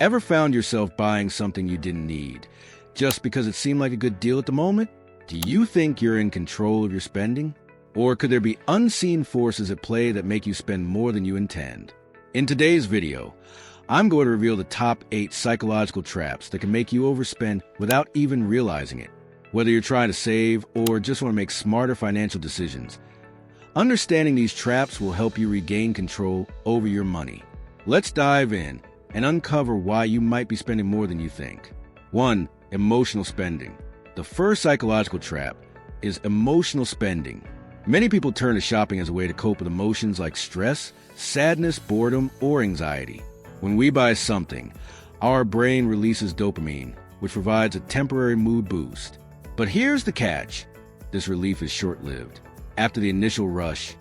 Ever found yourself buying something you didn't need just because it seemed like a good deal at the moment? Do you think you're in control of your spending? Or could there be unseen forces at play that make you spend more than you intend? In today's video, I'm going to reveal the top 8 psychological traps that can make you overspend without even realizing it. Whether you're trying to save or just want to make smarter financial decisions, understanding these traps will help you regain control over your money. Let's dive in and uncover why you might be spending more than you think. 1. Emotional spending. The first psychological trap is emotional spending. Many people turn to shopping as a way to cope with emotions like stress, sadness, boredom, or anxiety. When we buy something, our brain releases dopamine, which provides a temporary mood boost. But here's the catch. This relief is short-lived. After the initial rush,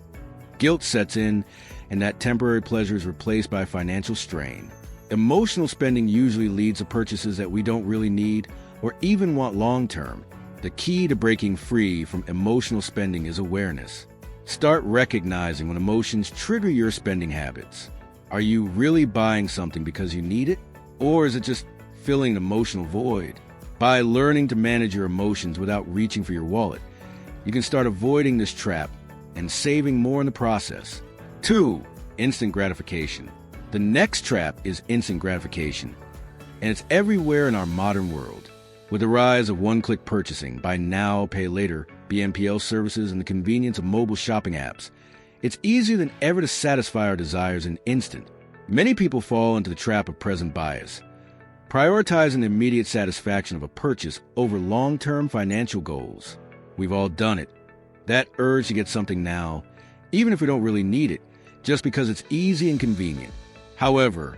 guilt sets in, and that temporary pleasure is replaced by financial strain. Emotional spending usually leads to purchases that we don't really need or even want long-term. The key to breaking free from emotional spending is awareness. Start recognizing when emotions trigger your spending habits. Are you really buying something because you need it? Or is it just filling an emotional void? By learning to manage your emotions without reaching for your wallet, you can start avoiding this trap and saving more in the process. 2. Instant gratification. The next trap is instant gratification, and it's everywhere in our modern world. With the rise of one-click purchasing, buy now, pay later, BNPL services, and the convenience of mobile shopping apps, it's easier than ever to satisfy our desires in an instant. Many people fall into the trap of present bias, prioritizing the immediate satisfaction of a purchase over long-term financial goals. We've all done it. That urge to get something now, even if we don't really need it, just because it's easy and convenient. However,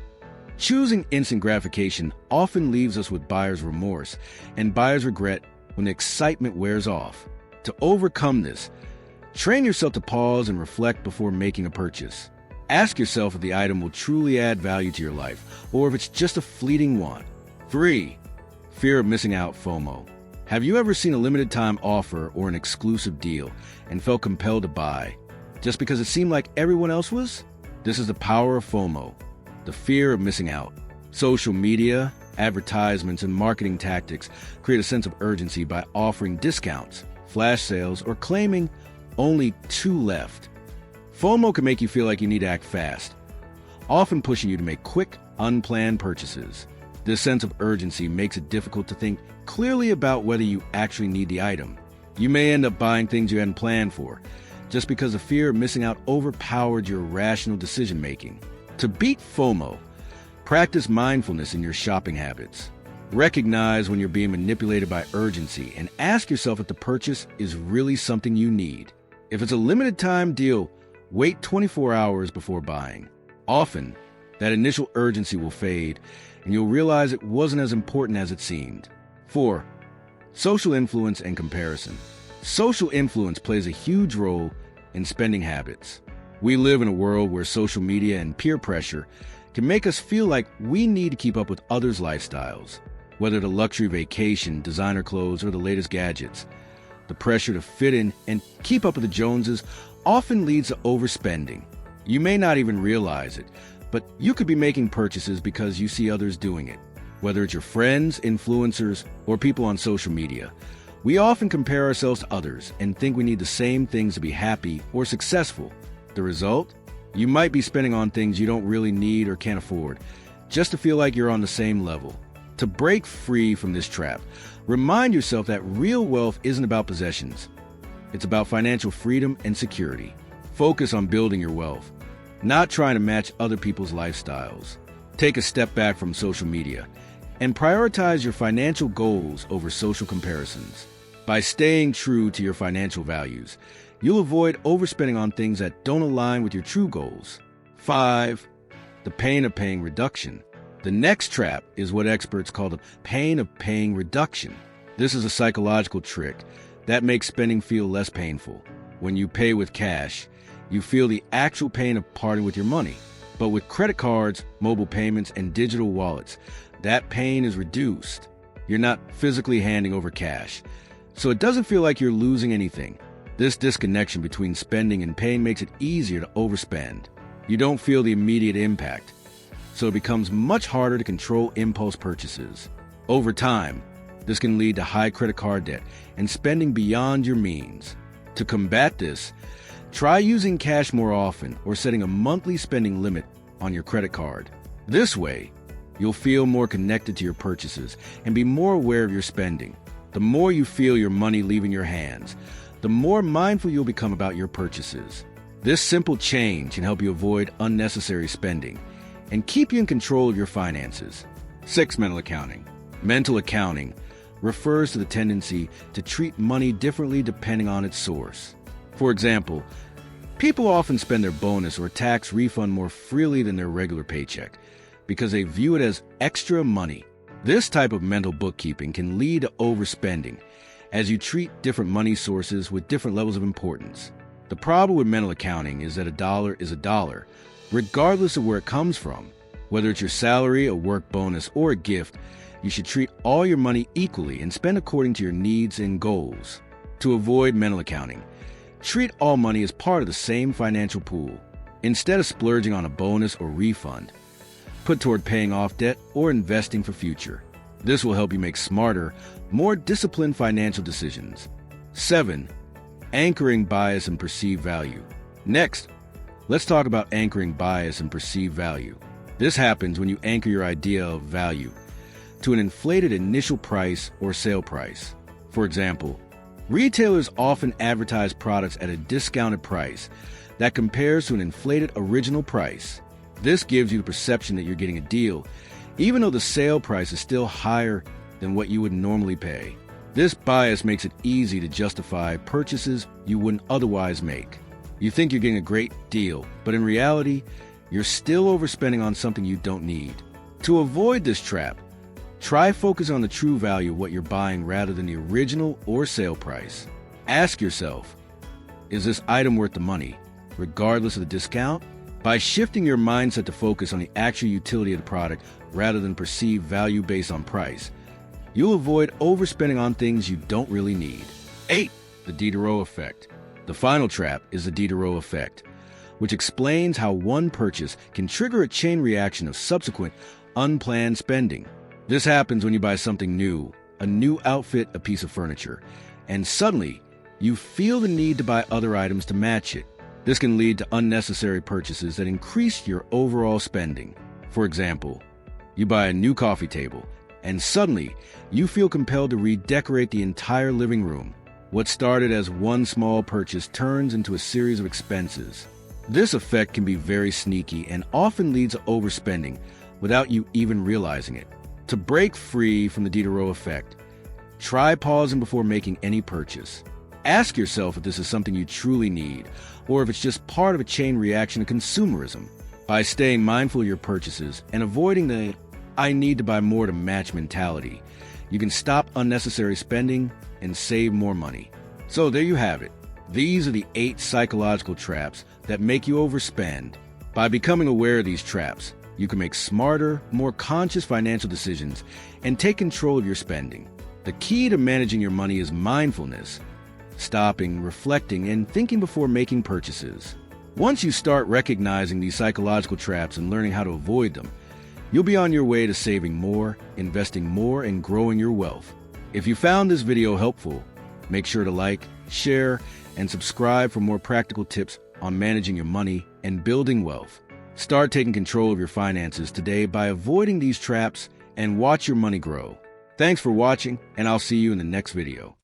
choosing instant gratification often leaves us with buyer's remorse and buyer's regret when the excitement wears off. To overcome this, train yourself to pause and reflect before making a purchase. Ask yourself if the item will truly add value to your life, or if it's just a fleeting want. 3. Fear of missing out, FOMO. Have you ever seen a limited time offer or an exclusive deal and felt compelled to buy just because it seemed like everyone else was? This is the power of FOMO, the fear of missing out. Social media, advertisements, and marketing tactics create a sense of urgency by offering discounts, flash sales, or claiming only 2 left. FOMO can make you feel like you need to act fast, often pushing you to make quick, unplanned purchases. This sense of urgency makes it difficult to think clearly about whether you actually need the item. You may end up buying things you hadn't planned for, just because the fear of missing out overpowered your rational decision-making. To beat FOMO, practice mindfulness in your shopping habits. Recognize when you're being manipulated by urgency and ask yourself if the purchase is really something you need. If it's a limited time deal, wait 24 hours before buying. Often, that initial urgency will fade, and you'll realize it wasn't as important as it seemed. 4. Social influence and comparison. Social influence plays a huge role in spending habits. We live in a world where social media and peer pressure can make us feel like we need to keep up with others' lifestyles. Whether the luxury vacation, designer clothes, or the latest gadgets, the pressure to fit in and keep up with the Joneses often leads to overspending. You may not even realize it, but you could be making purchases because you see others doing it. Whether it's your friends, influencers, or people on social media, we often compare ourselves to others and think we need the same things to be happy or successful. The result? You might be spending on things you don't really need or can't afford, just to feel like you're on the same level. To break free from this trap, remind yourself that real wealth isn't about possessions. It's about financial freedom and security. Focus on building your wealth, not trying to match other people's lifestyles. Take a step back from social media and prioritize your financial goals over social comparisons. By staying true to your financial values, you'll avoid overspending on things that don't align with your true goals. 5. The pain of paying reduction. The next trap is what experts call the pain of paying reduction. This is a psychological trick that makes spending feel less painful. When you pay with cash, you feel the actual pain of parting with your money. But with credit cards, mobile payments, and digital wallets, that pain is reduced. You're not physically handing over cash, so it doesn't feel like you're losing anything. This disconnection between spending and paying makes it easier to overspend. You don't feel the immediate impact, so it becomes much harder to control impulse purchases. Over time, this can lead to high credit card debt and spending beyond your means. To combat this, try using cash more often or setting a monthly spending limit on your credit card. This way, you'll feel more connected to your purchases and be more aware of your spending. The more you feel your money leaving your hands, the more mindful you'll become about your purchases. This simple change can help you avoid unnecessary spending and keep you in control of your finances. 6. Mental accounting. Mental accounting refers to the tendency to treat money differently depending on its source. For example, people often spend their bonus or tax refund more freely than their regular paycheck because they view it as extra money. This type of mental bookkeeping can lead to overspending as you treat different money sources with different levels of importance. The problem with mental accounting is that a dollar is a dollar, regardless of where it comes from. Whether it's your salary, a work bonus, or a gift, you should treat all your money equally and spend according to your needs and goals. To avoid mental accounting, treat all money as part of the same financial pool. Instead of splurging on a bonus or refund, put toward paying off debt or investing for future. This will help you make smarter, more disciplined financial decisions. 7. Anchoring bias and perceived value. Next, let's talk about anchoring bias and perceived value. This happens when you anchor your idea of value to an inflated initial price or sale price. For example, retailers often advertise products at a discounted price that compares to an inflated original price. This gives you the perception that you're getting a deal, even though the sale price is still higher than what you would normally pay. This bias makes it easy to justify purchases you wouldn't otherwise make. You think you're getting a great deal, but in reality, you're still overspending on something you don't need. To avoid this trap, try focusing on the true value of what you're buying rather than the original or sale price. Ask yourself, is this item worth the money, regardless of the discount? By shifting your mindset to focus on the actual utility of the product rather than perceived value based on price, you'll avoid overspending on things you don't really need. 8. The Diderot effect. The final trap is the Diderot effect, which explains how one purchase can trigger a chain reaction of subsequent unplanned spending. This happens when you buy something new, a new outfit, a piece of furniture, and suddenly you feel the need to buy other items to match it. This can lead to unnecessary purchases that increase your overall spending. For example, you buy a new coffee table, and suddenly you feel compelled to redecorate the entire living room. What started as one small purchase turns into a series of expenses. This effect can be very sneaky and often leads to overspending without you even realizing it. To break free from the Diderot effect, try pausing before making any purchase. Ask yourself if this is something you truly need, or if it's just part of a chain reaction to consumerism. By staying mindful of your purchases and avoiding the "I need to buy more to match" mentality, you can stop unnecessary spending and save more money. So there you have it. These are the 8 psychological traps that make you overspend. By becoming aware of these traps, you can make smarter, more conscious financial decisions and take control of your spending. The key to managing your money is mindfulness, stopping, reflecting, and thinking before making purchases. Once you start recognizing these psychological traps and learning how to avoid them, you'll be on your way to saving more, investing more, and growing your wealth. If you found this video helpful, make sure to like, share, and subscribe for more practical tips on managing your money and building wealth. Start taking control of your finances today by avoiding these traps and watch your money grow. Thanks for watching, and I'll see you in the next video.